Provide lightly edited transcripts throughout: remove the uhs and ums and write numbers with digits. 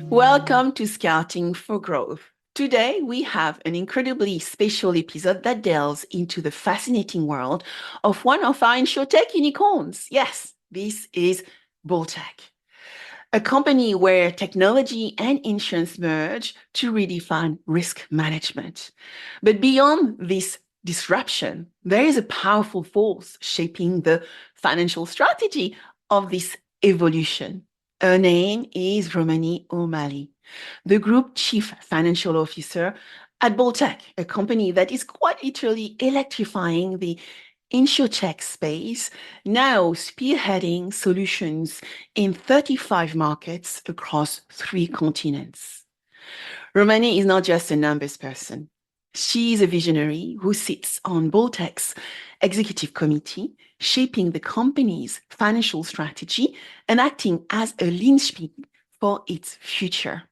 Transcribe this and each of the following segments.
Welcome to Scouting for Growth. Today, we have an incredibly special episode that delves into the fascinating world of one of our InsurTech unicorns. Yes, this is Bolltech, a company where technology and insurance merge to redefine risk management. But beyond this disruption, there is a powerful force shaping the financial strategy of this evolution. Her name is Romaney O'Malley, the Group Chief Financial Officer at Bolltech, a company that is quite literally electrifying the InsurTech space, now spearheading solutions in 35 markets across 3 continents. Romaney is not just a numbers person. She is a visionary who sits on Bolltech's executive committee, shaping the company's financial strategy and acting as a linchpin for its future.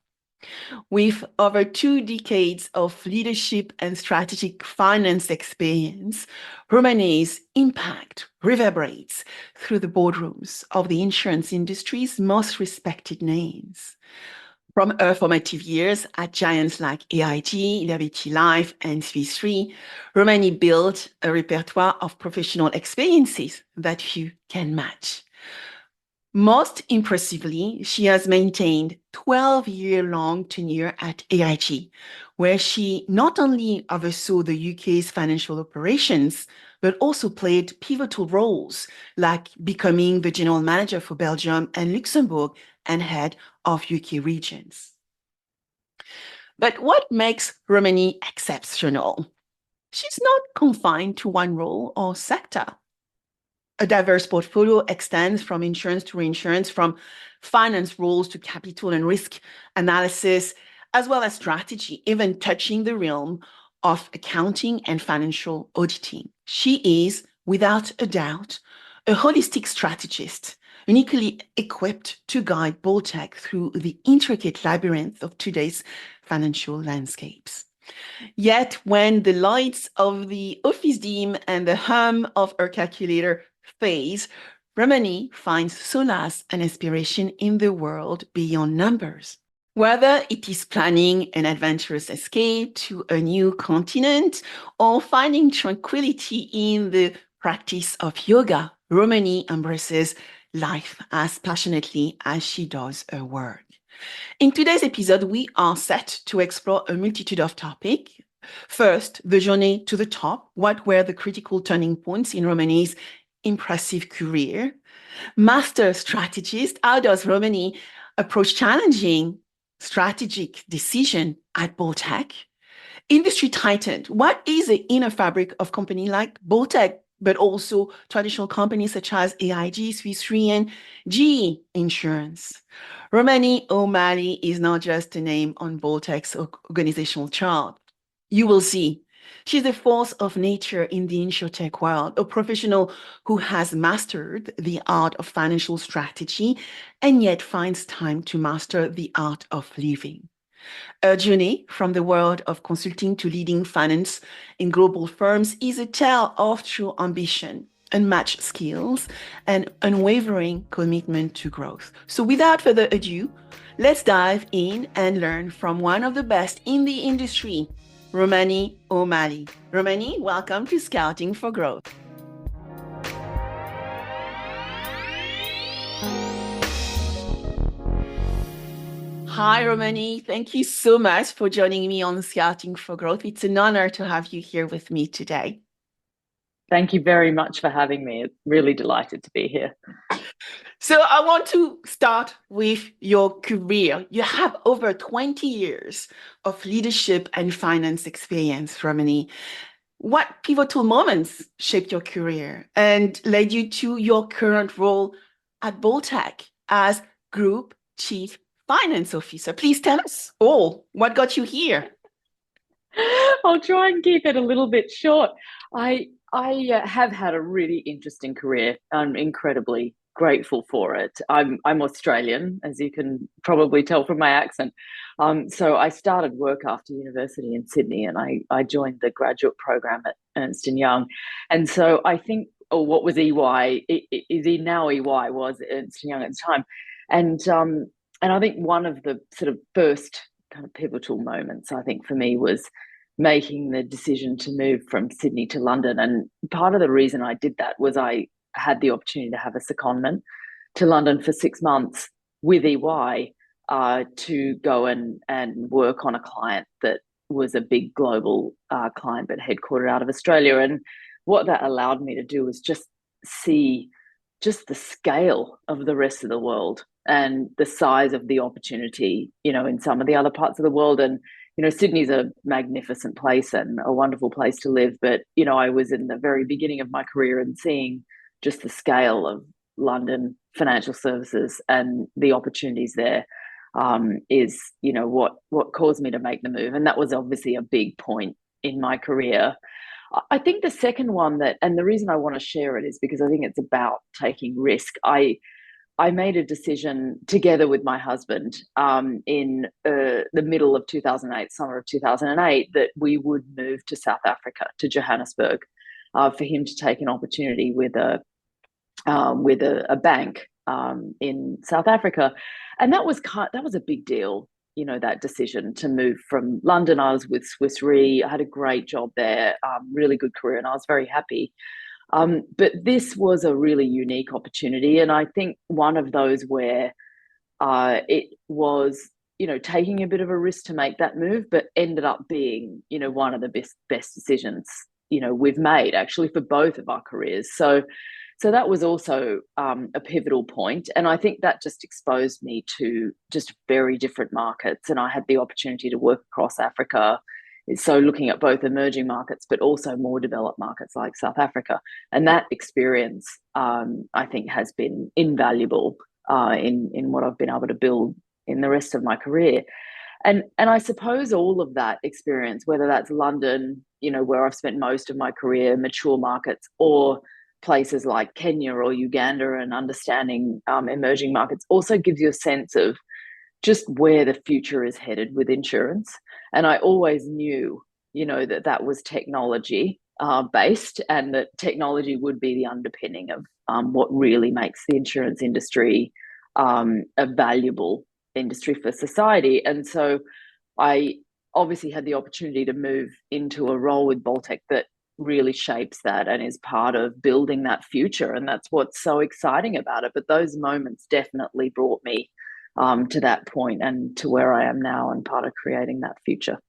With over 2 decades of leadership and strategic finance experience, Romaney's impact reverberates through the boardrooms of the insurance industry's most respected names. From her formative years at giants like AIG, Liberty Life, and SwissRe, Romaney built a repertoire of professional experiences that few can match. Most impressively, she has maintained 12-year-long tenure at AIG, where she not only oversaw the UK's financial operations, but also played pivotal roles, like becoming the general manager for Belgium and Luxembourg and head of UK regions. But what makes Romaney exceptional? She's not confined to one role or sector. A diverse portfolio extends from insurance to reinsurance, from finance roles to capital and risk analysis, as well as strategy, even touching the realm of accounting and financial auditing. She is, without a doubt, a holistic strategist, uniquely equipped to guide Bolltech through the intricate labyrinth of today's financial landscapes. Yet, when the lights of the office dim and the hum of her calculator phase, Romaney finds solace and inspiration in the world beyond numbers. Whether it is planning an adventurous escape to a new continent or finding tranquility in the practice of yoga, Romaney embraces life as passionately as she does her work. In today's episode, we are set to explore a multitude of topics. First, the journey to the top. What were the critical turning points in Romaney's impressive career? Master strategist, how does Romaney approach challenging strategic decision at Bolltech? Industry titan, what is the inner fabric of company like Bolltech, but also traditional companies such as AIG, SwissRe, and GE Insurance? Romaney O'Malley is not just a name on Bolltech's organizational chart. You will see she's a force of nature in the InsurTech world, a professional who has mastered the art of financial strategy and yet finds time to master the art of living. Her journey from the world of consulting to leading finance in global firms is a tale of true ambition, unmatched skills, and unwavering commitment to growth. So without further ado, let's dive in and learn from one of the best in the industry, Romaney O'Malley. Romaney, welcome to Scouting for Growth. Hi, Romaney. Thank you so much for joining me on Scouting for Growth. It's an honor to have you here with me today. Thank you very much for having me. Really delighted to be here. So I want to start with your career. You have over 20 years of leadership and finance experience, Romaney. What pivotal moments shaped your career and led you to your current role at Bolltech as Group Chief Finance Officer? Please tell us all what got you here. I'll try and keep it a little bit short. I have had a really interesting career. I'm incredibly grateful for it. I'm Australian, as you can probably tell from my accent. So I started work after university in Sydney, and I joined the graduate program at Ernst & Young. And so I think, or what was EY, now EY was Ernst & Young at the time. And I think one of the sort of first kind of pivotal moments, I think, for me was making the decision to move from Sydney to London. And part of the reason I did that was I had the opportunity to have a secondment to London for 6 months with EY to go and work on a client that was a big global client, but headquartered out of Australia. And what that allowed me to do was just see just the scale of the rest of the world and the size of the opportunity, in some of the other parts of the world. And Sydney's a magnificent place and a wonderful place to live. But, I was in the very beginning of my career and seeing just the scale of London financial services and the opportunities there is, what caused me to make the move. And that was obviously a big point in my career. I think the second one and the reason I want to share it is because I think it's about taking risk. I made a decision together with my husband in the middle of 2008, summer of 2008, that we would move to South Africa, to Johannesburg, for him to take an opportunity with a bank in South Africa. And that was a big deal, that decision to move from London. I was with SwissRe. I had a great job there, really good career, and I was very happy. But this was a really unique opportunity. And I think one of those where it was, taking a bit of a risk to make that move, but ended up being, one of the best decisions, we've made actually for both of our careers. So that was also a pivotal point. And I think that just exposed me to just very different markets. And I had the opportunity to work across Africa. So looking at both emerging markets, but also more developed markets like South Africa. And that experience, I think, has been invaluable in what I've been able to build in the rest of my career. And I suppose all of that experience, whether that's London, where I've spent most of my career, mature markets, or places like Kenya or Uganda, and understanding emerging markets, also gives you a sense of just where the future is headed with insurance. And I always knew, that was technology based, and that technology would be the underpinning of what really makes the insurance industry a valuable industry for society. And so I obviously had the opportunity to move into a role with Bolltech that really shapes that and is part of building that future. And that's what's so exciting about it. But those moments definitely brought me to that point and to where I am now, and part of creating that future.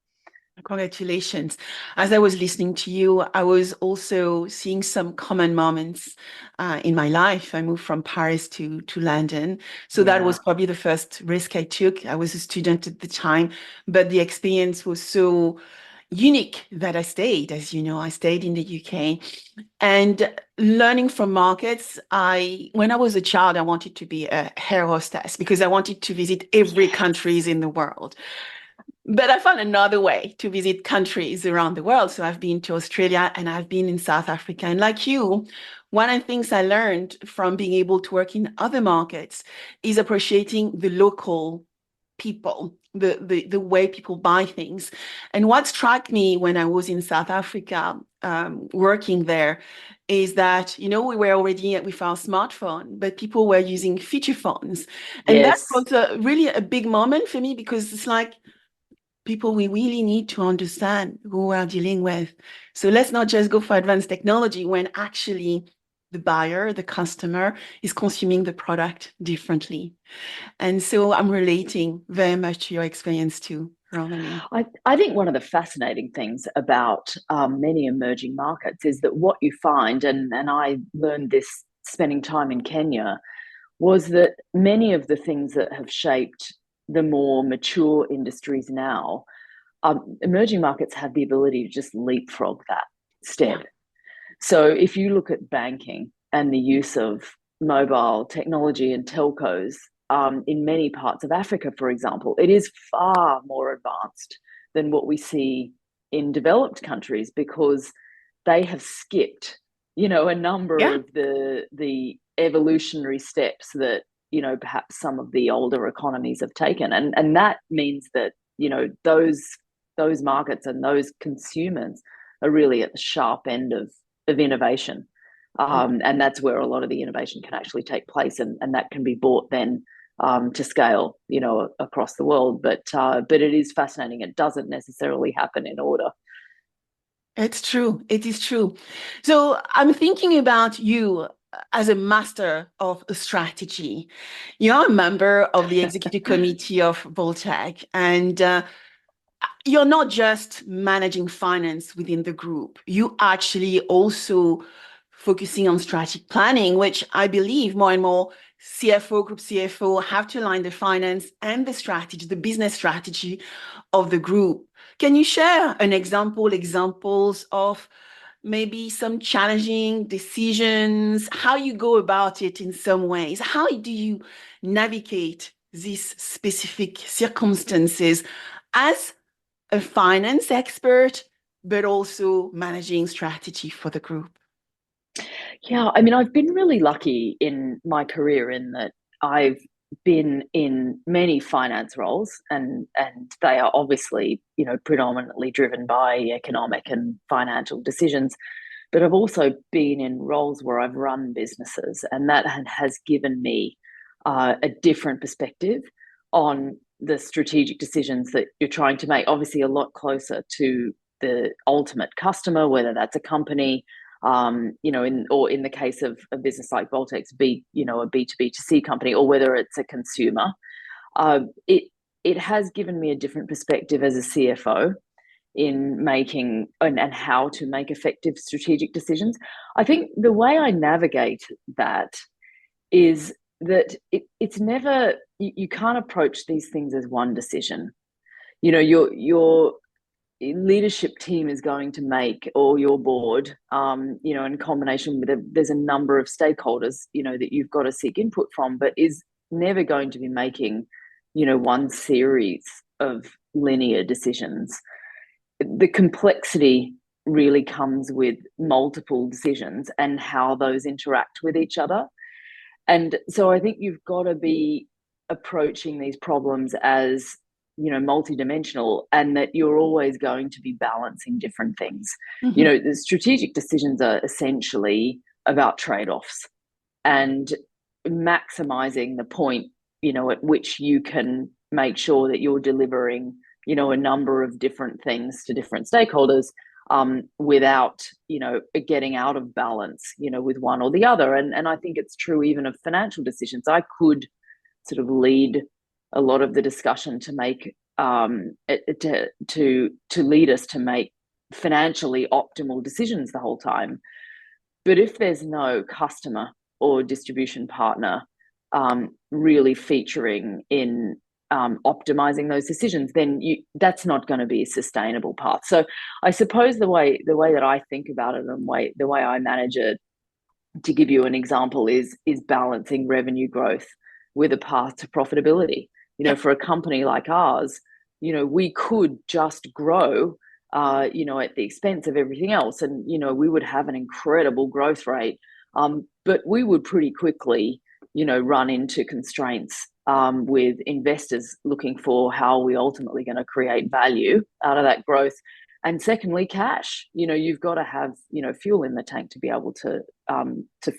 Congratulations. As I was listening to you, I was also seeing some common moments in my life. I moved from Paris to London. So that was probably the first risk I took. I was a student at the time, but the experience was so unique that I stayed. As you know, I stayed in the UK. And learning from markets, when I was a child, I wanted to be a air hostess because I wanted to visit every countries in the world. But I found another way to visit countries around the world. So I've been to Australia and I've been in South Africa. And like you, one of the things I learned from being able to work in other markets is appreciating the local people, the way people buy things. And what struck me when I was in South Africa, working there, is that, we were already with our smartphone, but people were using feature phones. And that was really a big moment for me, because it's like, people, we really need to understand who we're dealing with. So let's not just go for advanced technology when actually the buyer, the customer, is consuming the product differently. And so I'm relating very much to your experience too, Romany. I think one of the fascinating things about many emerging markets is that what you find, and I learned this spending time in Kenya, was that many of the things that have shaped the more mature industries now, emerging markets have the ability to just leapfrog that step. Yeah. So if you look at banking and the use of mobile technology and telcos in many parts of Africa, for example, it is far more advanced than what we see in developed countries, because they have skipped, a number of the evolutionary steps that, perhaps some of the older economies have taken. And that means that, those markets and those consumers are really at the sharp end of innovation. And that's where a lot of the innovation can actually take place, and that can be brought then to scale, across the world. But it is fascinating. It doesn't necessarily happen in order. It's true. It is true. So I'm thinking about you as a master of strategy. You're a member of the executive committee of Bolltech, and you're not just managing finance within the group. You actually also focusing on strategic planning, which I believe more and more group CFO have to align the finance and the strategy, the business strategy of the group. Can you share examples of maybe some challenging decisions, how you go about it in some ways? How do you navigate these specific circumstances as a finance expert, but also managing strategy for the group? Yeah, I mean, I've been really lucky in my career in that I've been in many finance roles, and they are obviously, predominantly driven by economic and financial decisions. But I've also been in roles where I've run businesses, and that has given me a different perspective on the strategic decisions that you're trying to make. Obviously, a lot closer to the ultimate customer, whether that's a company, in the case of a business like Bolltech's, a B2B2C company, or whether it's a consumer. It has given me a different perspective as a CFO in making and how to make effective strategic decisions. I think the way I navigate that is that it's never, you can't approach these things as one decision. Your leadership team is going to make, or your board, in combination with there's a number of stakeholders, that you've got to seek input from, but is never going to be making, one series of linear decisions. The complexity really comes with multiple decisions and how those interact with each other. And so I think you've got to be approaching these problems as, multidimensional, and that you're always going to be balancing different things. Mm-hmm. The strategic decisions are essentially about trade-offs and maximizing the point, at which you can make sure that you're delivering, a number of different things to different stakeholders, without, getting out of balance, with one or the other. And I think it's true even of financial decisions. I could sort of lead a lot of the discussion to make to lead us to make financially optimal decisions the whole time. But if there's no customer or distribution partner really featuring in optimizing those decisions, then that's not going to be a sustainable path. So I suppose the way that I think about it, and the way I manage it, to give you an example, is balancing revenue growth with a path to profitability. For a company like ours, we could just grow, at the expense of everything else, and we would have an incredible growth rate, but we would pretty quickly, run into constraints with investors looking for how are we ultimately going to create value out of that growth. And secondly, cash. You've got to have, fuel in the tank to be able to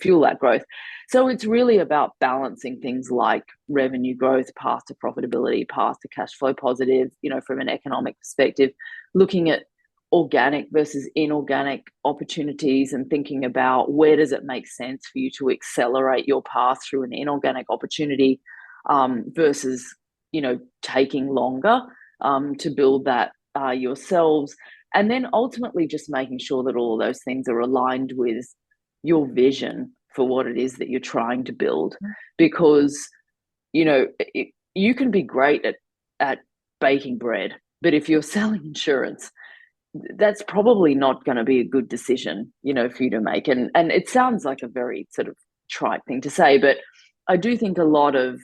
fuel that growth. So it's really about balancing things like revenue growth, path to profitability, path to cash flow positive, from an economic perspective, looking at organic versus inorganic opportunities and thinking about where does it make sense for you to accelerate your path through an inorganic opportunity, versus, taking longer to build that yourselves. And then ultimately just making sure that all of those things are aligned with your vision for what it is that you're trying to build. Because, you can be great at baking bread, but if you're selling insurance, that's probably not going to be a good decision, for you to make. And it sounds like a very sort of trite thing to say, but I do think a lot of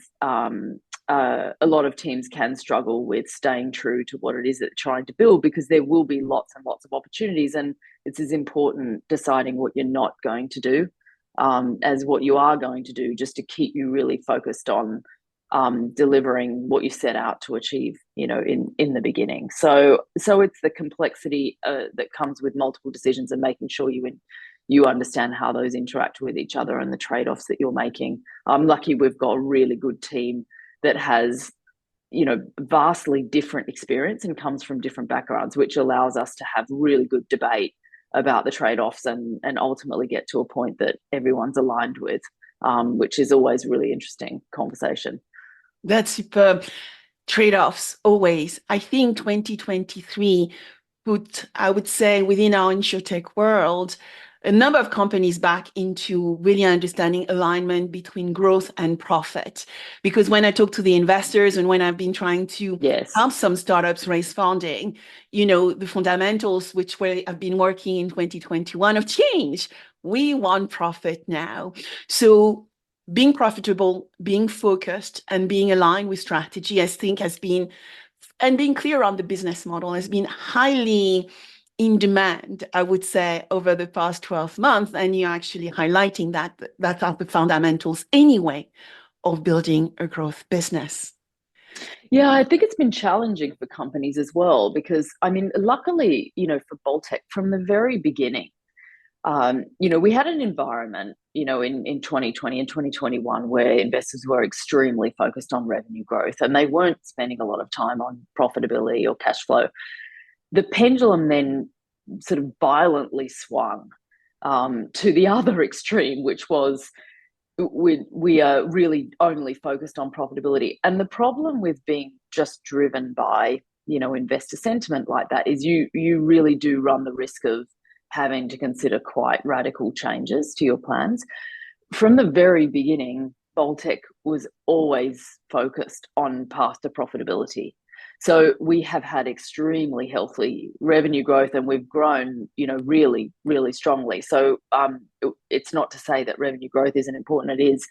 teams can struggle with staying true to what it is that they're trying to build, because there will be lots and lots of opportunities, and it's as important deciding what you're not going to do as what you are going to do, just to keep you really focused on delivering what you set out to achieve, in the beginning. So it's the complexity that comes with multiple decisions and making sure you understand how those interact with each other and the trade-offs that you're making. I'm lucky we've got a really good team that has, vastly different experience and comes from different backgrounds, which allows us to have really good debate about the trade-offs and ultimately get to a point that everyone's aligned with, which is always really interesting conversation. That's superb. Trade-offs, always. I think 2023 put, I would say, within our InsurTech world, a number of companies back into really understanding alignment between growth and profit. Because when I talk to the investors and when I've been trying to help some startups raise funding, the fundamentals which have been working in 2021 have changed. We want profit now. So being profitable, being focused, and being aligned with strategy, I think has been, and being clear on the business model has been highly in demand, I would say, over the past 12 months. And you're actually highlighting that are the fundamentals anyway of building a growth business. Yeah, I think it's been challenging for companies as well, because luckily, for Bolltech from the very beginning, we had an environment, in 2020 and 2021 where investors were extremely focused on revenue growth and they weren't spending a lot of time on profitability or cash flow. The pendulum then sort of violently swung to the other extreme, which was we are really only focused on profitability. And the problem with being just driven by, investor sentiment like that is you really do run the risk of having to consider quite radical changes to your plans. From the very beginning, Bolltech was always focused on path to profitability. So we have had extremely healthy revenue growth and we've grown, really, really strongly. So it's not to say that revenue growth isn't important, it is,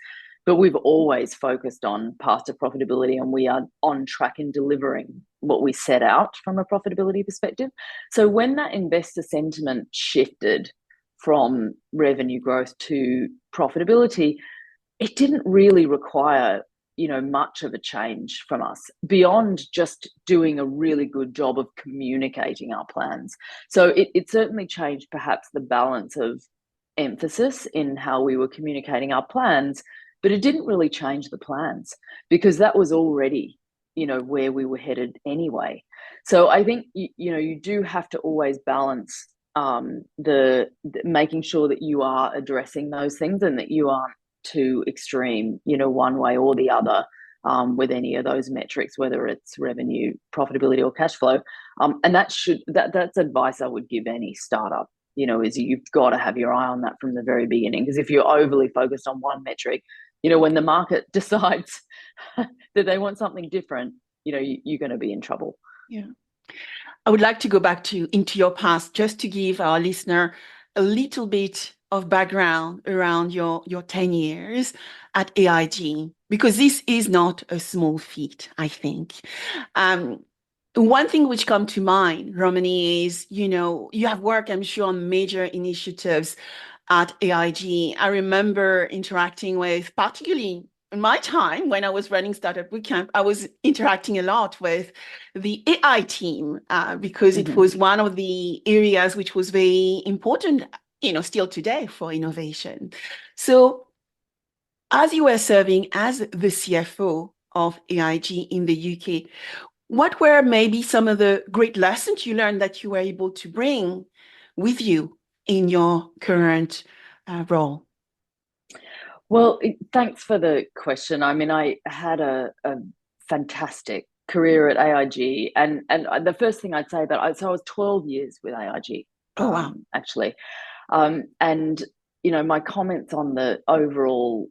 but we've always focused on path to profitability and we are on track in delivering what we set out from a profitability perspective. So when that investor sentiment shifted from revenue growth to profitability, it didn't really require much of a change from us beyond just doing a really good job of communicating our plans. So it certainly changed perhaps the balance of emphasis in how we were communicating our plans, but it didn't really change the plans because that was already, where we were headed anyway. So I think, you do have to always balance the making sure that you are addressing those things and that you aren't too extreme, one way or the other with any of those metrics, whether it's revenue, profitability, or cash flow. And that's advice I would give any startup, is you've got to have your eye on that from the very beginning. Because if you're overly focused on one metric, when the market decides that they want something different, you're going to be in trouble. Yeah. I would like to go back into your past just to give our listener a little bit of background around your 10 years at AIG, because this is not a small feat, I think. One thing which comes to mind, Romany, is, you have worked, I'm sure, on major initiatives at AIG. I remember interacting with, particularly in my time when I was running Startup Bootcamp, I was interacting a lot with the AI team because it was one of the areas which was very important, still today for innovation. So as you were serving as the CFO of AIG in the UK, what were maybe some of the great lessons you learned that you were able to bring with you in your current role? Well, thanks for the question. I had a fantastic career at AIG, and the first thing I'd say about I was 12 years with AIG. Oh, wow. Actually. And, my comments on the overall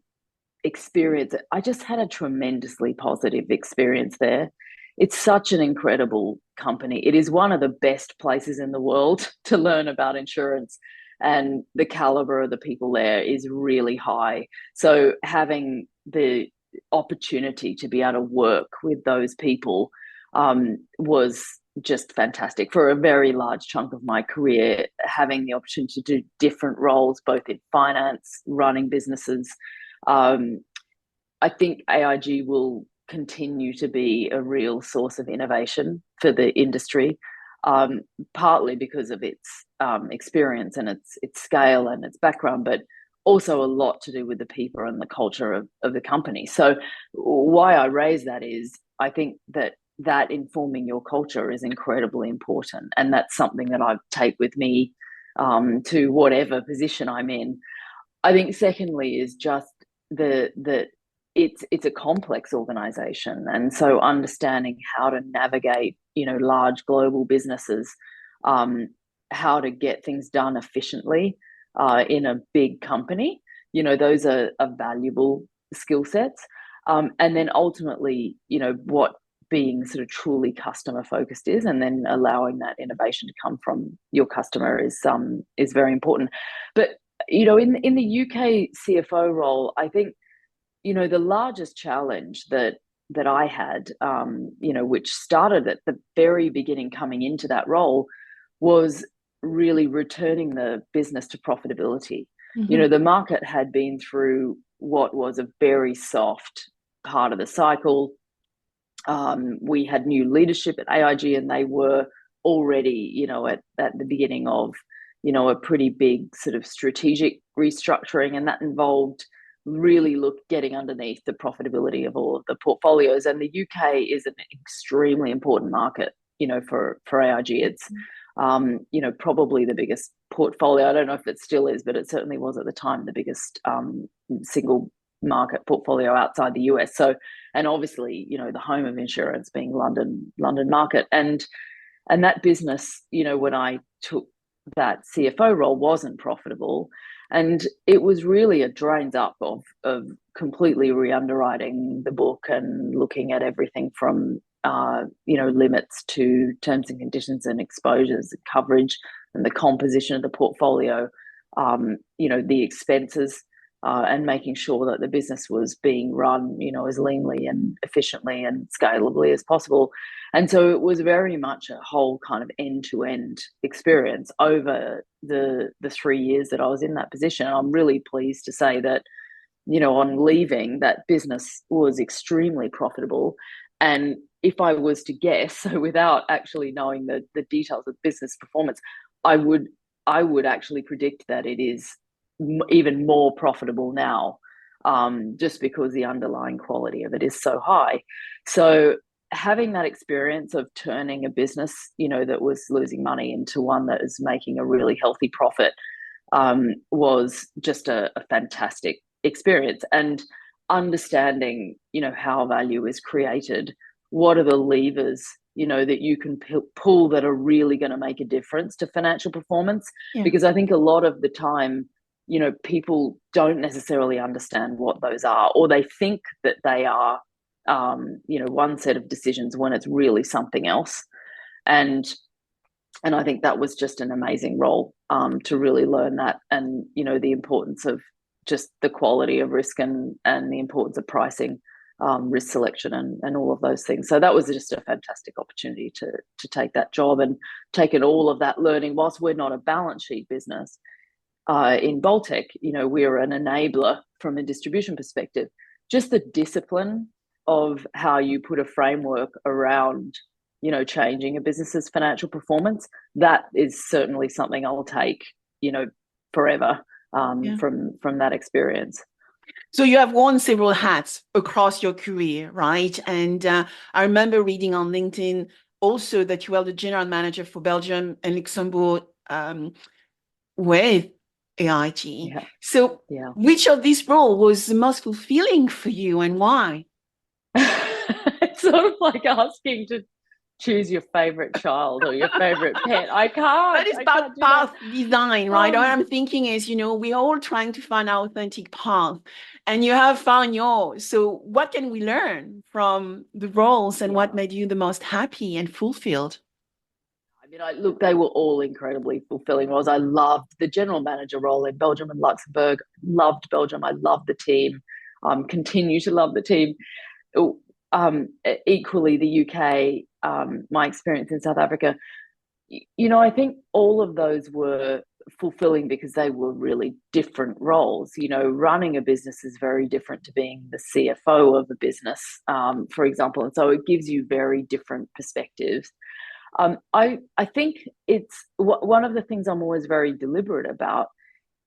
experience, I just had a tremendously positive experience there. It's such an incredible company. It is one of the best places in the world to learn about insurance, and the caliber of the people there is really high. So having the opportunity to be able to work with those people was just fantastic. For a very large chunk of my career, having the opportunity to do different roles, both in finance, running businesses, I think AIG will continue to be a real source of innovation for the industry, partly because of its experience and its scale and its background, but also a lot to do with the people and the culture of the company. So why I raise that is I think that informing your culture is incredibly important, and that's something that I take with me to whatever position I'm in. I think secondly is just the it's a complex organization, and so understanding how to navigate large global businesses, how to get things done efficiently in a big company, those are valuable skill sets. And then ultimately, what being sort of truly customer focused is, and then allowing that innovation to come from your customer is very important. But in the UK CFO role, I think the largest challenge that I had, which started at the very beginning coming into that role, was really returning the business to profitability. Mm-hmm. The market had been through what was a very soft part of the cycle. We had new leadership at AIG, and they were already, at the beginning of, a pretty big sort of strategic restructuring, and that involved really getting underneath the profitability of all of the portfolios. And the UK is an extremely important market, for AIG. It's, probably the biggest portfolio. I don't know if it still is, but it certainly was at the time the biggest single market portfolio outside the US. So, and obviously, the home of insurance being London market. And that business, when I took that CFO role, wasn't profitable. And it was really a drains up of completely re-underwriting the book and looking at everything from, limits to terms and conditions and exposures and coverage and the composition of the portfolio, the expenses, and making sure that the business was being run, as leanly and efficiently and scalably as possible. And so it was very much a whole kind of end-to-end experience over the 3 years that I was in that position. I'm really pleased to say that, on leaving, that business was extremely profitable. And if I was to guess, so without actually knowing the details of business performance, I would actually predict that it is even more profitable now, just because the underlying quality of it is so high. So having that experience of turning a business, that was losing money into one that is making a really healthy profit, was just a fantastic experience. And understanding, how value is created, what are the levers, that you can pull that are really going to make a difference to financial performance. Yeah. Because I think a lot of the time, people don't necessarily understand what those are, or they think that they are, one set of decisions when it's really something else. And I think that was just an amazing role, to really learn that, and, the importance of just the quality of risk and the importance of pricing, risk selection and all of those things. So that was just a fantastic opportunity to take that job and taken all of that learning. Whilst we're not a balance sheet business, in Bolltech, we're an enabler from a distribution perspective. Just the discipline of how you put a framework around, changing a business's financial performance, that is certainly something I'll take, forever, from that experience. So you have worn several hats across your career, right? And I remember reading on LinkedIn also that you were the general manager for Belgium and Luxembourg, with AIG. Yeah. So which of these roles was the most fulfilling for you, and why? It's sort of like asking to choose your favorite child or your favorite pet. I can't. That is about path design, right? What I'm thinking is, we're all trying to find our authentic path, and you have found yours. So what can we learn from the roles, and what made you the most happy and fulfilled? Look, they were all incredibly fulfilling roles. I loved the general manager role in Belgium and Luxembourg. Loved Belgium. I loved the team. Continue to love the team. equally the UK, my experience in South Africa, I think all of those were fulfilling because they were really different roles. Running a business is very different to being the CFO of a business, for example. And so it gives you very different perspectives. I think it's one of the things I'm always very deliberate about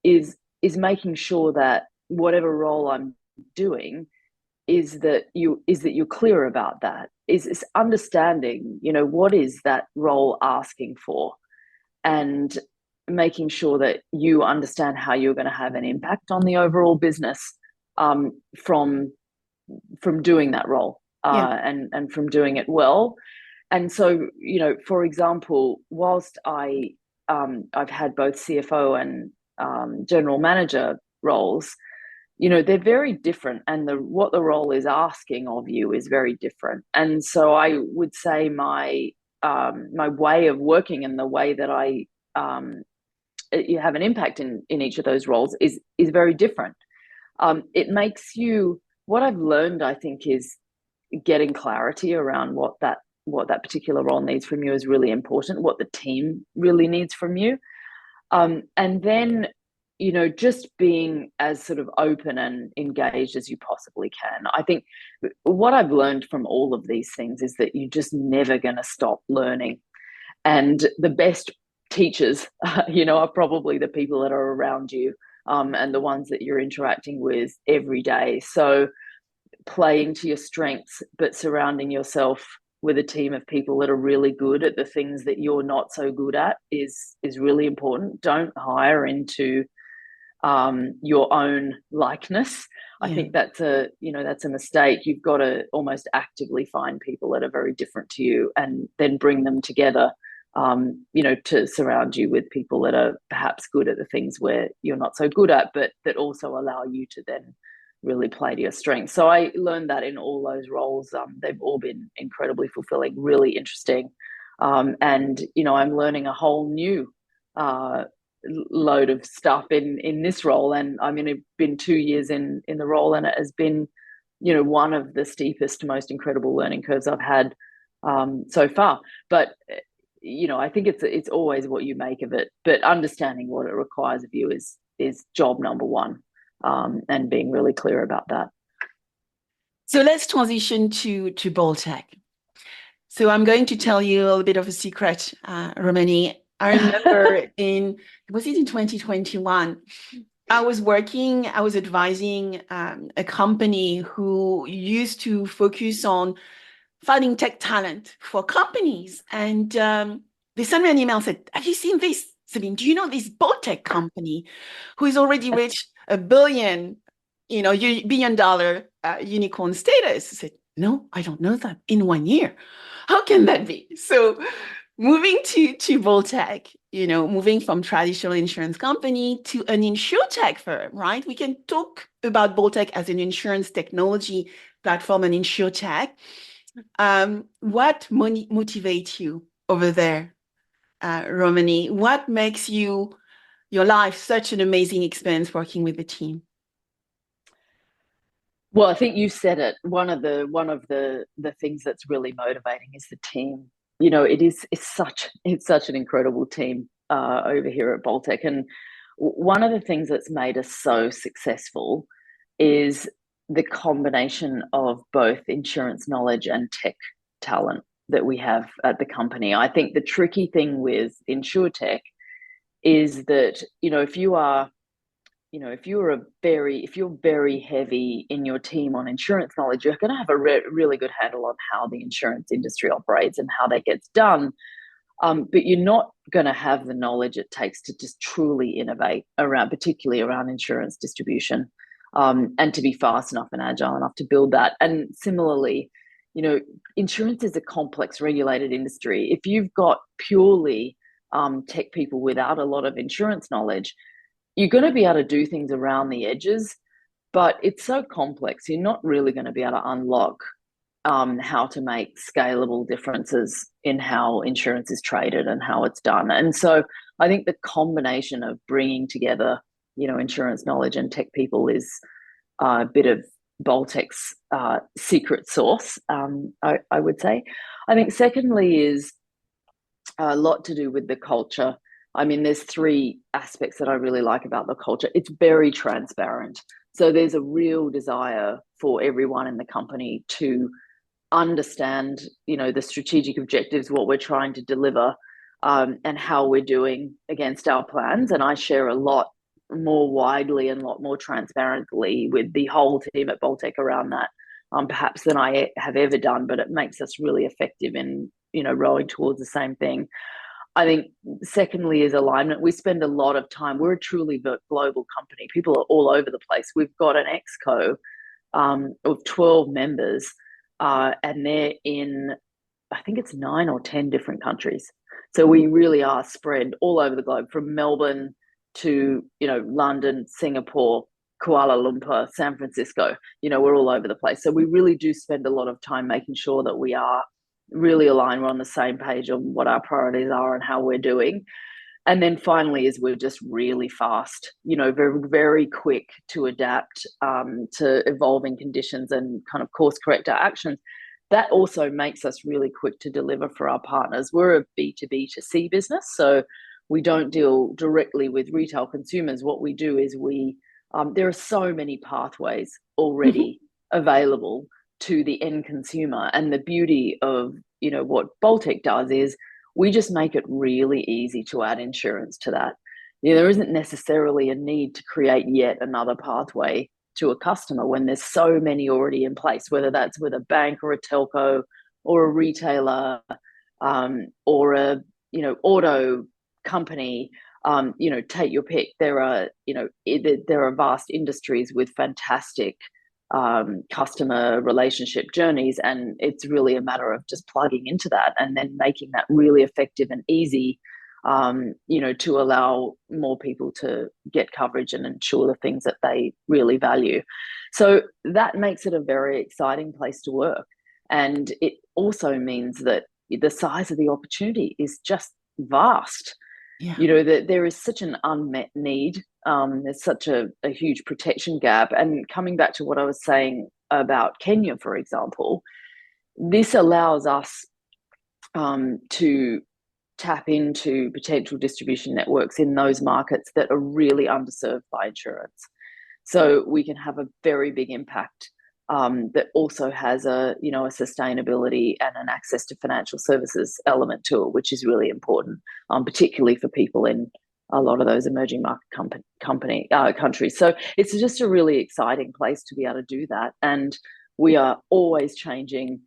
is making sure that whatever role I'm doing is that you're clear about that, is understanding what is that role asking for, and making sure that you understand how you're going to have an impact on the overall business, from doing that role, Yeah. and from doing it well. And so, for example, whilst I've had both CFO and general manager roles, they're very different, and what the role is asking of you is very different. And so I would say my way of working and the way that I you have an impact in each of those roles is very different. It makes you, what I've learned, I think, is getting clarity around what that particular role needs from you is really important, what the team really needs from you. And then, just being as sort of open and engaged as you possibly can. I think what I've learned from all of these things is that you're just never going to stop learning. And the best teachers, are probably the people that are around you, and the ones that you're interacting with every day. So playing to your strengths, but surrounding yourself with a team of people that are really good at the things that you're not so good at is really important. Don't hire into your own likeness. I think that's a mistake. You've got to almost actively find people that are very different to you, and then bring them together, to surround you with people that are perhaps good at the things where you're not so good at, but that also allow you to then really play to your strengths. So I learned that in all those roles. They've all been incredibly fulfilling, really interesting. And, I'm learning a whole new load of stuff in this role. And I mean, it's been 2 years in the role, and it has been, one of the steepest, most incredible learning curves I've had so far. But, I think it's always what you make of it, but understanding what it requires of you is job number one. And being really clear about that. So let's transition to Bolltech. So I'm going to tell you a little bit of a secret, Romany. I remember was it in 2021? I was advising a company who used to focus on finding tech talent for companies. And they sent me an email and said, have you seen this, Sabine? Do you know this Bolltech company who is already reached $1 billion, billion dollar unicorn status? I said, no, I don't know that. In 1 year. How can that be? So moving to Bolltech, moving from traditional insurance company to an InsurTech firm, right? We can talk about Bolltech as an insurance technology platform and InsurTech. What motivates you over there, Romany? What makes your life such an amazing experience working with the team? Well, I think you said it. One of the things that's really motivating is the team. It's such an incredible team over here at Bolltech. And one of the things that's made us so successful is the combination of both insurance knowledge and tech talent that we have at the company. I think the tricky thing with InsurTech is that, if you're very heavy in your team on insurance knowledge, you're going to have a really good handle on how the insurance industry operates and how that gets done. But you're not going to have the knowledge it takes to just truly innovate particularly around insurance distribution, and to be fast enough and agile enough to build that. And similarly, insurance is a complex regulated industry. If you've got purely tech people without a lot of insurance knowledge, you're going to be able to do things around the edges, but it's so complex. You're not really going to be able to unlock how to make scalable differences in how insurance is traded and how it's done. And so I think the combination of bringing together, insurance knowledge and tech people is a bit of Bolltech's secret sauce, I would say. I think secondly is a lot to do with the culture. I mean, there's three aspects that I really like about the culture. It's very transparent. So there's a real desire for everyone in the company to understand, the strategic objectives, what we're trying to deliver, and how we're doing against our plans. And I share a lot more widely and a lot more transparently with the whole team at Bolltech around that, perhaps than I have ever done. But it makes us really effective in, rowing towards the same thing. I think secondly is alignment. We spend a lot of time. We're a truly global company. People are all over the place. We've got an exco of 12 members, and they're in, I think it's 9 or 10 different countries. So we really are spread all over the globe, from Melbourne to, London, Singapore, Kuala Lumpur, San Francisco. We're all over the place. So we really do spend a lot of time making sure that we are really aligned. We're on the same page on what our priorities are and how we're doing. And then finally is we're just really fast, very, very quick to adapt to evolving conditions and kind of course correct our actions. That also makes us really quick to deliver for our partners. We're a B2B2C business, so we don't deal directly with retail consumers. What we do is there are so many pathways already available to the end consumer. And the beauty of, what Bolltech does is we just make it really easy to add insurance to that. There isn't necessarily a need to create yet another pathway to a customer when there's so many already in place, whether that's with a bank or a telco or a retailer, or a, auto company. Take your pick. There are vast industries with fantastic customer relationship journeys, and it's really a matter of just plugging into that and then making that really effective and easy, to allow more people to get coverage and ensure the things that they really value. So that makes it a very exciting place to work. And it also means that the size of the opportunity is just vast. Yeah. That there is such an unmet need. There's such a huge protection gap. And coming back to what I was saying about Kenya, for example, this allows us to tap into potential distribution networks in those markets that are really underserved by insurance. So we can have a very big impact that also has a sustainability and an access to financial services element to it, which is really important, particularly for people in a lot of those emerging market countries. So it's just a really exciting place to be able to do that. And we are always changing.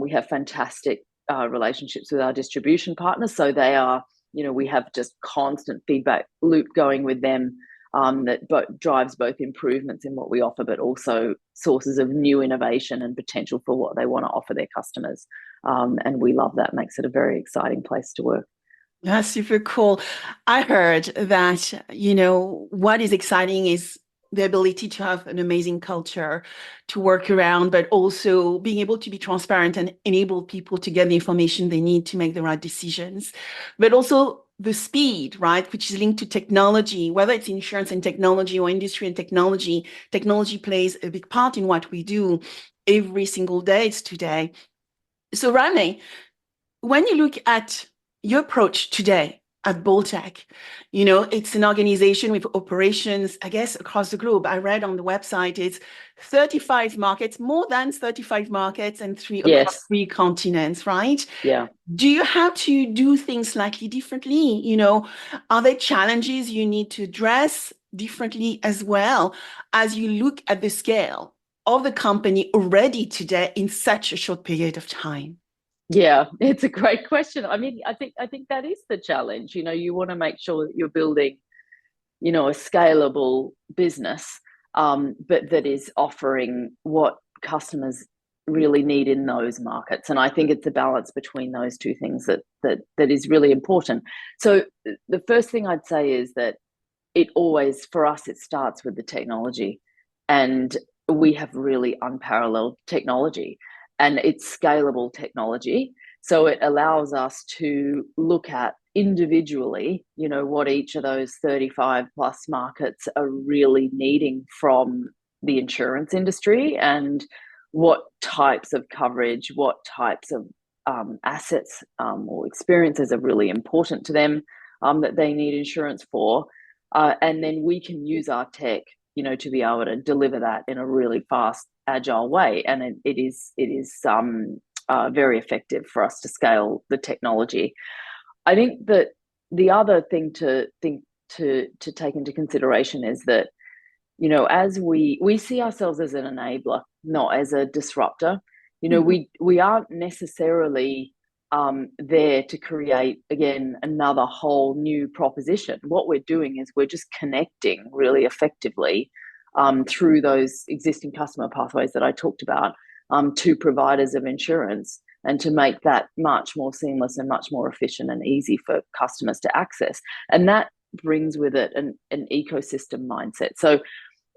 We have fantastic relationships with our distribution partners. So they are, we have just constant feedback loop going with them, that drives both improvements in what we offer, but also sources of new innovation and potential for what they want to offer their customers. And we love that. Makes it a very exciting place to work. That's super cool. I heard that, what is exciting is the ability to have an amazing culture to work around, but also being able to be transparent and enable people to get the information they need to make the right decisions, but also the speed, right, which is linked to technology, whether it's insurance and technology or industry and technology. Technology plays a big part in what we do every single day today. So Romany, when you look at your approach today at Bolltech, it's an organization with operations, I guess, across the globe. I read on the website, it's 35 markets, more than 35 markets, and across 3 continents, right? Yeah. Do you have to do things slightly differently? Are there challenges you need to address differently as well as you look at the scale of the company already today in such a short period of time? Yeah, it's a great question. I mean, I think that is the challenge. You want to make sure that you're building, a scalable business, but that is offering what customers really need in those markets. And I think it's a balance between those two things that is really important. So the first thing I'd say is that for us, it starts with the technology, and we have really unparalleled technology. And it's scalable technology. So it allows us to look at individually, what each of those 35 plus markets are really needing from the insurance industry and what types of coverage, what types of assets or experiences are really important to them that they need insurance for. And then we can use our tech, to be able to deliver that in a really fast, agile way. And it is very effective for us to scale the technology. I think that the other thing to take into consideration is that, as we see ourselves as an enabler, not as a disruptor. We aren't necessarily there to create, again, another whole new proposition. What we're doing is we're just connecting really effectively through those existing customer pathways that I talked about to providers of insurance, and to make that much more seamless and much more efficient and easy for customers to access. And that brings with it an ecosystem mindset. So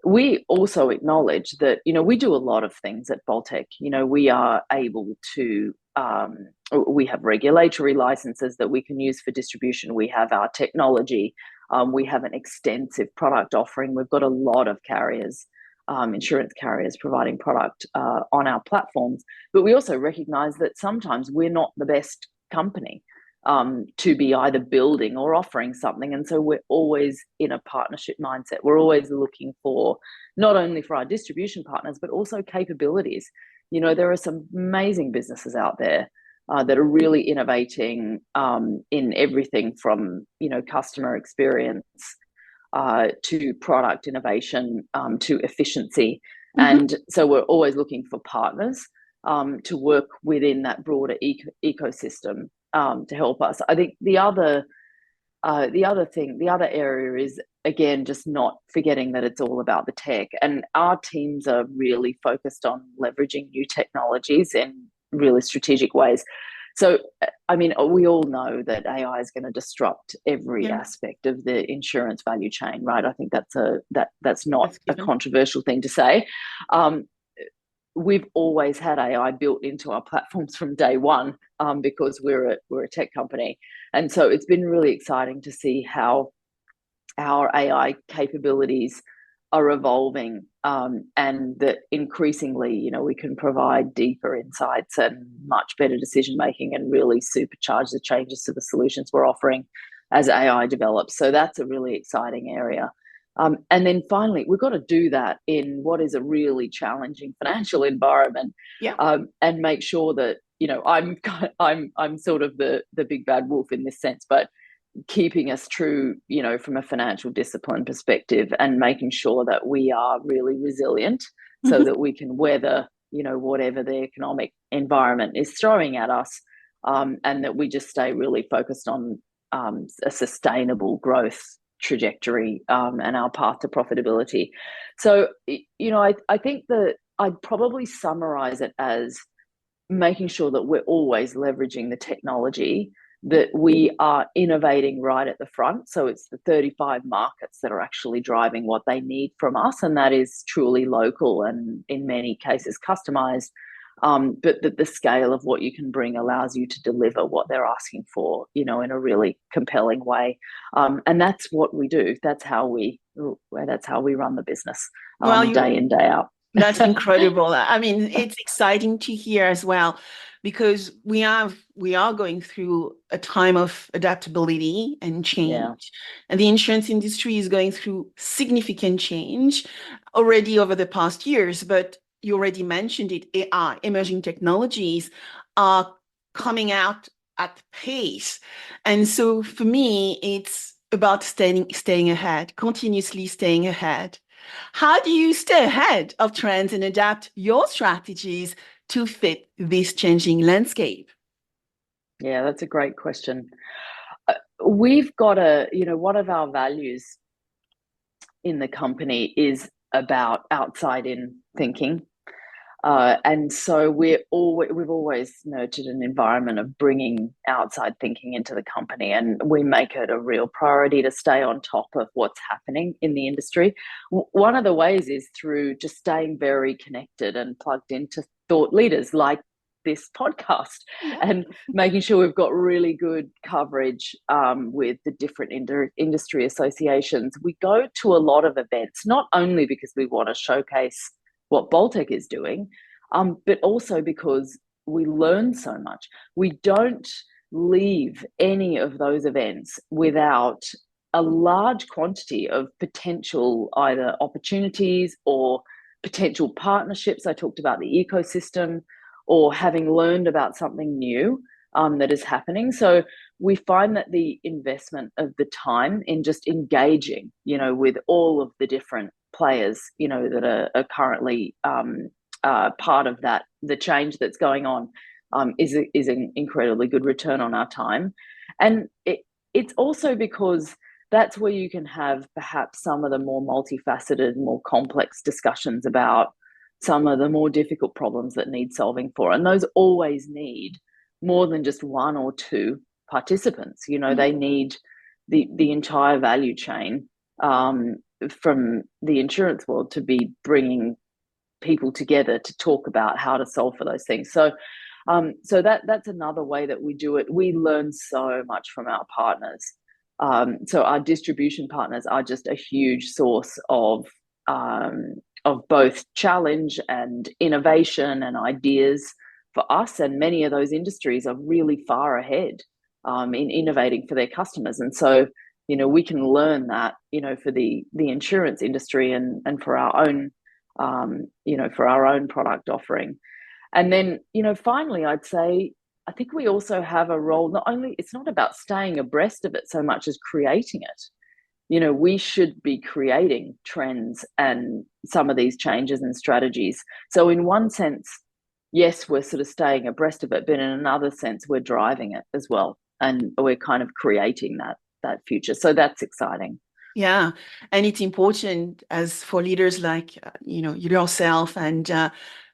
we also acknowledge that, we do a lot of things at Bolltech. We are able to, we have regulatory licenses that we can use for distribution. We have our technology. We have an extensive product offering. We've got a lot of carriers, insurance carriers providing product on our platforms. But we also recognize that sometimes we're not the best company to be either building or offering something. And so we're always in a partnership mindset. We're always looking for, not only for our distribution partners, but also capabilities. There are some amazing businesses out there that are really innovating in everything from, customer experience to product innovation to efficiency. And so we're always looking for partners to work within that broader ecosystem to help us. I think the other area is, again, just not forgetting that it's all about the tech. And our teams are really focused on leveraging new technologies in really strategic ways. So, I mean, we all know that AI is going to disrupt every aspect of the insurance value chain, right? I think that's not a controversial thing to say. We've always had AI built into our platforms from day one because we're a tech company. And so it's been really exciting to see how our AI capabilities are evolving, and that increasingly, we can provide deeper insights and much better decision making and really supercharge the changes to the solutions we're offering as AI develops. So that's a really exciting area. And then finally, we've got to do that in what is a really challenging financial environment, and make sure that, I'm sort of the big bad wolf in this sense, but keeping us true, from a financial discipline perspective, and making sure that we are really resilient so that we can weather, whatever the economic environment is throwing at us, and that we just stay really focused on a sustainable growth trajectory and our path to profitability. So, I think that I'd probably summarize it as making sure that we're always leveraging the technology, that we are innovating right at the front. So it's the 35 markets that are actually driving what they need from us, and that is truly local and in many cases customized, but that the scale of what you can bring allows you to deliver what they're asking for, in a really compelling way. And that's what we do. That's how we run the business day in, day out. That's incredible. I mean, it's exciting to hear as well, because we are going through a time of adaptability and change. And the insurance industry is going through significant change already over the past years. But you already mentioned it, AI, emerging technologies are coming out at pace. And so for me, it's about staying ahead, continuously staying ahead. How do you stay ahead of trends and adapt your strategies to fit this changing landscape? Yeah, that's a great question. We've got one of our values in the company is about outside-in thinking. And so we've always nurtured an environment of bringing outside thinking into the company, and we make it a real priority to stay on top of what's happening in the industry. One of the ways is through just staying very connected and plugged into thought leaders like this podcast, Yeah. and making sure we've got really good coverage with the different industry associations. We go to a lot of events, not only because we want to showcase what Bolltech is doing, but also because we learn so much. We don't leave any of those events without a large quantity of potential either opportunities or potential partnerships. I talked about the ecosystem, or having learned about something new that is happening. So we find that the investment of the time in just engaging, with all of the different players, that are currently part of that, the change that's going on, is an incredibly good return on our time. And it's also because that's where you can have perhaps some of the more multifaceted, more complex discussions about some of the more difficult problems that need solving for. And those always need more than just one or two participants. They need the entire value chain from the insurance world to be bringing people together to talk about how to solve for those things. So that's another way that we do it. We learn so much from our partners. So our distribution partners are just a huge source of both challenge and innovation and ideas for us. And many of those industries are really far ahead in innovating for their customers. And so, we can learn that, for the insurance industry and for our own, for our own product offering. And then, finally, I'd say, I think we also have a role, not only, it's not about staying abreast of it so much as creating it. We should be creating trends and some of these changes and strategies. So in one sense, yes, we're sort of staying abreast of it, but in another sense, we're driving it as well. And we're kind of creating that future. So that's exciting. Yeah. And it's important as for leaders like, yourself and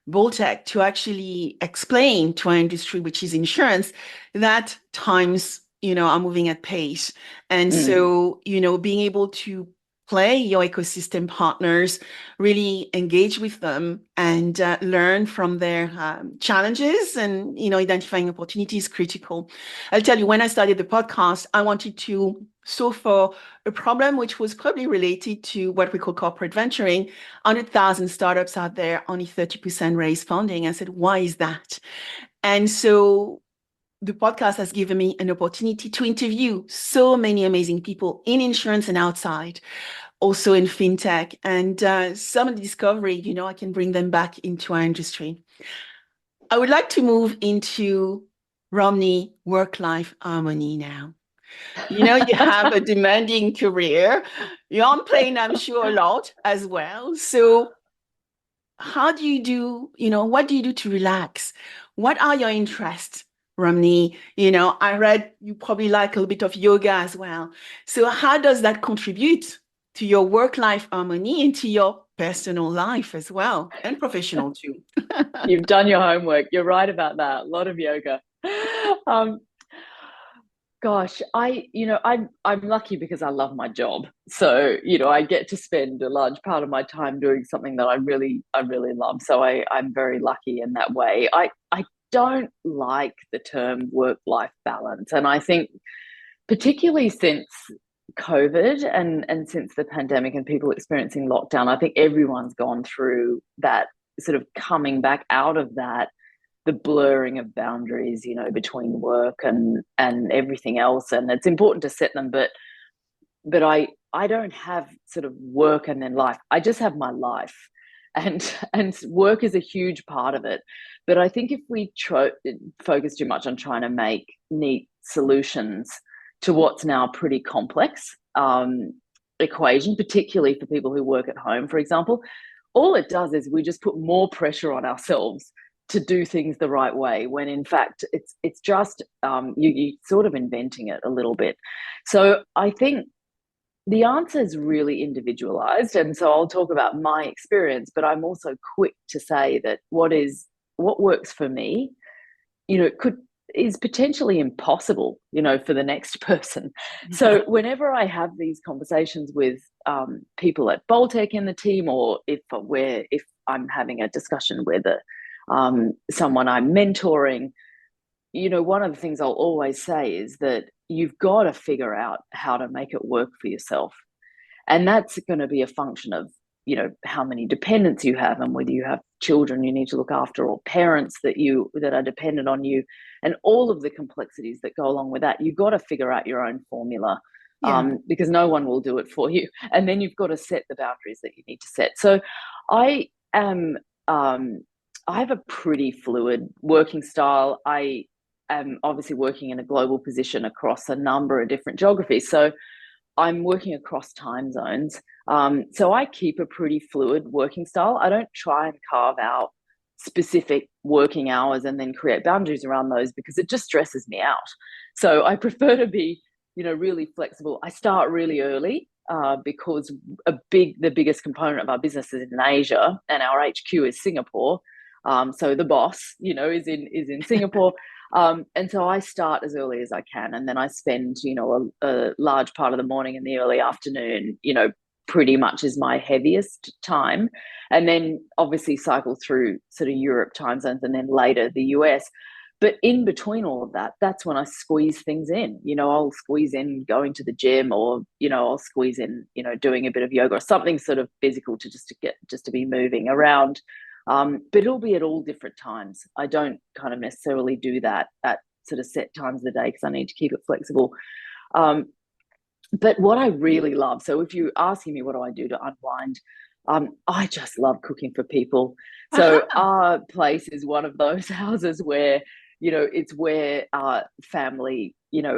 Bolltech to actually explain to our industry, which is insurance, that times, are moving at pace. And so, being able to play your ecosystem partners, really engage with them and learn from their challenges and, identifying opportunities critical. I'll tell you, when I started the podcast, I wanted to solve for a problem which was probably related to what we call corporate venturing. 100,000 startups out there, only 30% raise funding. I said, why is that? And so the podcast has given me an opportunity to interview so many amazing people in insurance and outside, also in fintech, and some of the discovery, I can bring them back into our industry. I would like to move into Romney work-life harmony now. You have a demanding career. You're on plane, I'm sure, a lot as well. So how do you do, what do you do to relax? What are your interests, Romney? I read you probably like a little bit of yoga as well. So how does that contribute to your work-life harmony and to your personal life as well, and professional too? You've done your homework. You're right about that. A lot of yoga. Gosh, I'm lucky because I love my job. So, I get to spend a large part of my time doing something that I really love. So I'm very lucky in that way. I don't like the term work-life balance. And I think particularly since COVID and since the pandemic and people experiencing lockdown, I think everyone's gone through that sort of coming back out of that, the blurring of boundaries, between work and everything else. And it's important to set them, but I don't have sort of work and then life. I just have my life, and work is a huge part of it. But I think if we focus too much on trying to make neat solutions to what's now a pretty complex equation, particularly for people who work at home, for example, all it does is we just put more pressure on ourselves to do things the right way, when in fact it's just you sort of inventing it a little bit. So I think the answer is really individualized, and so I'll talk about my experience, but I'm also quick to say that what works for me, is potentially impossible, for the next person. So whenever I have these conversations with people at Bolltech in the team, or if I'm having a discussion with someone I'm mentoring, one of the things I'll always say is that you've got to figure out how to make it work for yourself. And that's going to be a function of, how many dependents you have and whether you have children you need to look after or parents that are dependent on you and all of the complexities that go along with that. You've got to figure out your own formula Yeah. because no one will do it for you. And then you've got to set the boundaries that you need to set. So I have a pretty fluid working style. I am obviously working in a global position across a number of different geographies. So I'm working across time zones. So I keep a pretty fluid working style. I don't try and carve out specific working hours and then create boundaries around those because it just stresses me out. So I prefer to be, really flexible. I start really early because the biggest component of our business is in Asia and our HQ is Singapore. So the boss, is in Singapore. And so I start as early as I can, and then I spend, a large part of the morning and the early afternoon, pretty much is my heaviest time. And then obviously cycle through sort of Europe time zones and then later the US. But in between all of that, that's when I squeeze things in. I'll squeeze in going to the gym or, I'll squeeze in, doing a bit of yoga or something sort of physical just to be moving around. But it'll be at all different times. I don't kind of necessarily do that at sort of set times of the day because I need to keep it flexible. But what I really love, so if you're asking me what do I do to unwind, I just love cooking for people. So our place is one of those houses where, it's where family,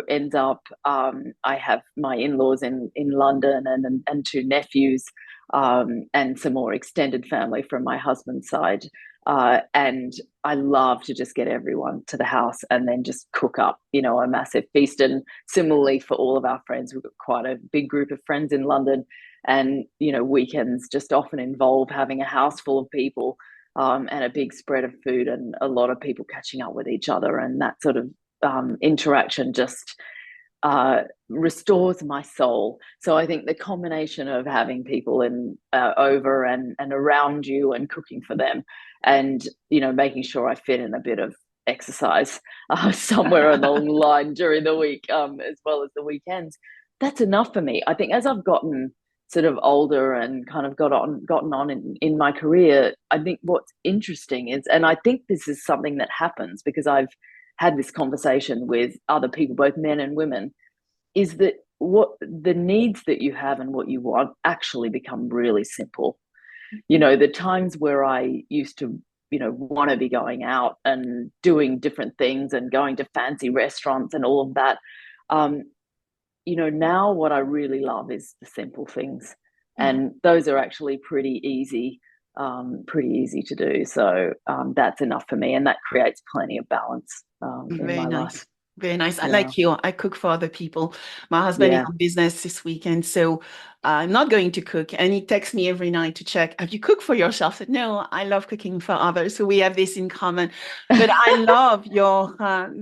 ends up. I have my in-laws in London and two nephews and some more extended family from my husband's side. And I love to just get everyone to the house and then just cook up, a massive feast. And similarly for all of our friends, we've got quite a big group of friends in London. And, weekends just often involve having a house full of people and a big spread of food and a lot of people catching up with each other. And that sort of interaction just restores my soul. So I think the combination of having people over and around you and cooking for them and, making sure I fit in a bit of exercise somewhere along the line during the week as well as the weekends, that's enough for me. I think as I've gotten sort of older and kind of gotten on in my career, I think what's interesting is, and I think this is something that happens because I've had this conversation with other people, both men and women, is that what the needs that you have and what you want actually become really simple. The times where I used to, want to be going out and doing different things and going to fancy restaurants and all of that, now what I really love is the simple things. And those are actually pretty easy to do. So that's enough for me. And that creates plenty of balance in my life. Very nice. I Yeah. like you. I cook for other people. My husband is on business this weekend, so I'm not going to cook. And he texts me every night to check, have you cooked for yourself? I said, no, I love cooking for others. So we have this in common. But I love your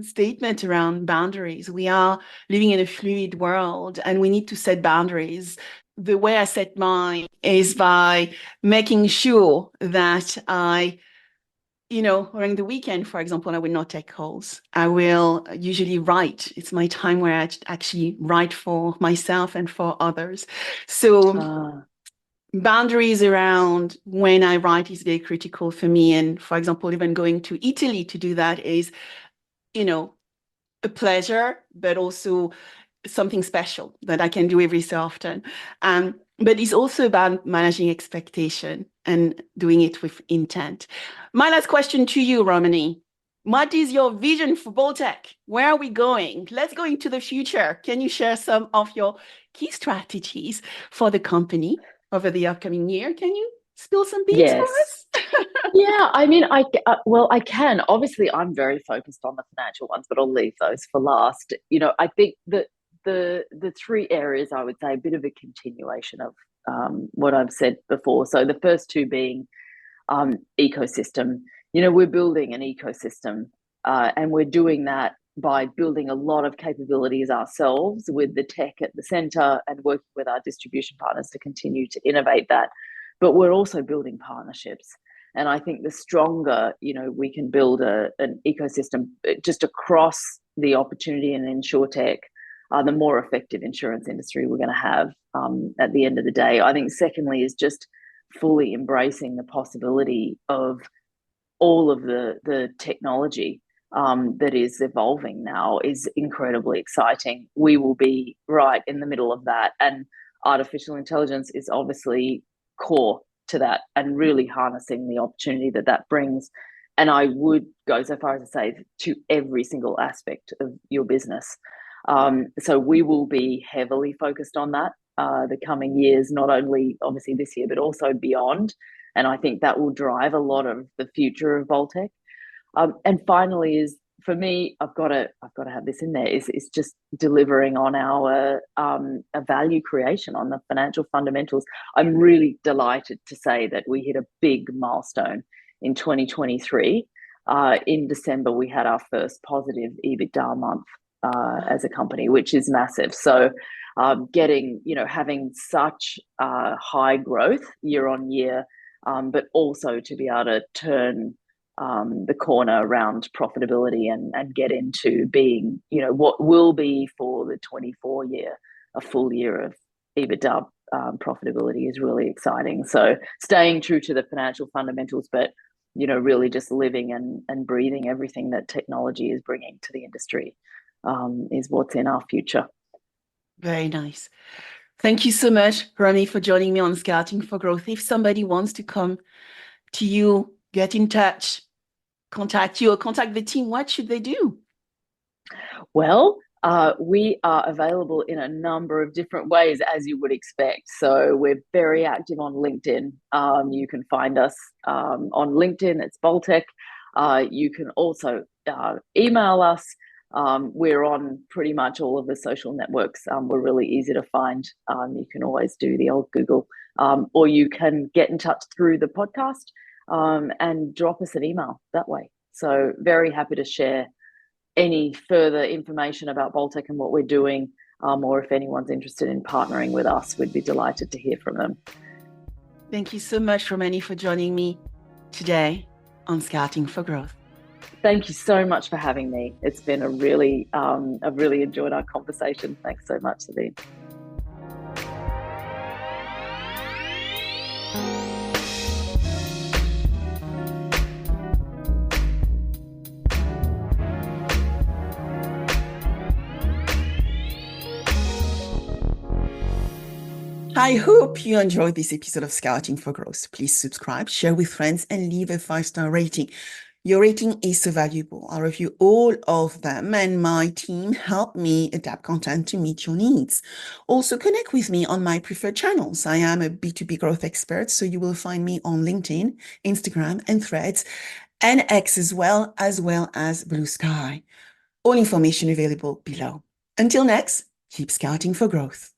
statement around boundaries. We are living in a fluid world and we need to set boundaries. The way I set mine is by making sure that during the weekend, for example, I will not take calls. I will usually write. It's my time where I actually write for myself and for others. So boundaries around when I write is very critical for me. And for example, even going to Italy to do that is, a pleasure, but also something special that I can do every so often. But it's also about managing expectation and doing it with intent. My last question to you, Romany. What is your vision for Bolltech? Where are we going? Let's go into the future. Can you share some of your key strategies for the company over the upcoming year? Can you spill some beans for us? Yeah, I mean, I can. Obviously, I'm very focused on the financial ones, but I'll leave those for last. I think that the three areas I would say a bit of a continuation of what I've said before. So the first two being ecosystem. We're building an ecosystem and we're doing that by building a lot of capabilities ourselves with the tech at the center and working with our distribution partners to continue to innovate that. But we're also building partnerships. And I think the stronger, we can build an ecosystem just across the opportunity in InsurTech, the more effective insurance industry we're going to have at the end of the day. I think secondly is just fully embracing the possibility of all of the technology that is evolving now is incredibly exciting. We will be right in the middle of that, and artificial intelligence is obviously core to that, and really harnessing the opportunity that brings. And I would go so far as to say to every single aspect of your business. So we will be heavily focused on that the coming years, not only obviously this year, but also beyond. And I think that will drive a lot of the future of Bolltech. And finally, is for me, I've got to have this in there. Is just delivering on our value creation on the financial fundamentals. I'm really delighted to say that we hit a big milestone in 2023. In December, we had our first positive EBITDA month as a company, which is massive. So having such high growth year on year, but also to be able to turn the corner around profitability and get into being, what will be for the 24 year, a full year of EBITDA profitability is really exciting. So staying true to the financial fundamentals, but, really just living and breathing everything that technology is bringing to the industry is what's in our future. Very nice. Thank you so much, Romy, for joining me on Scouting for Growth. If somebody wants to come to you, get in touch, contact you or contact the team, what should they do? Well, we are available in a number of different ways, as you would expect. So we're very active on LinkedIn. You can find us on LinkedIn. It's Bolltech. You can also email us. We're on pretty much all of the social networks. We're really easy to find. You can always do the old Google, or you can get in touch through the podcast and drop us an email that way. So very happy to share any further information about Bolltech and what we're doing, or if anyone's interested in partnering with us, we'd be delighted to hear from them. Thank you so much, Romaney, for joining me today on Scouting for Growth. Thank you so much for having me. It's been I've really enjoyed our conversation. Thanks so much, Sabine. I hope you enjoyed this episode of Scouting for Growth. Please subscribe, share with friends, and leave a 5-star rating. Your rating is so valuable. I review all of them, and my team help me adapt content to meet your needs. Also, connect with me on my preferred channels. I am a B2B growth expert, so you will find me on LinkedIn, Instagram, and Threads, and X as well as Blue Sky. All information available below. Until next, keep scouting for growth.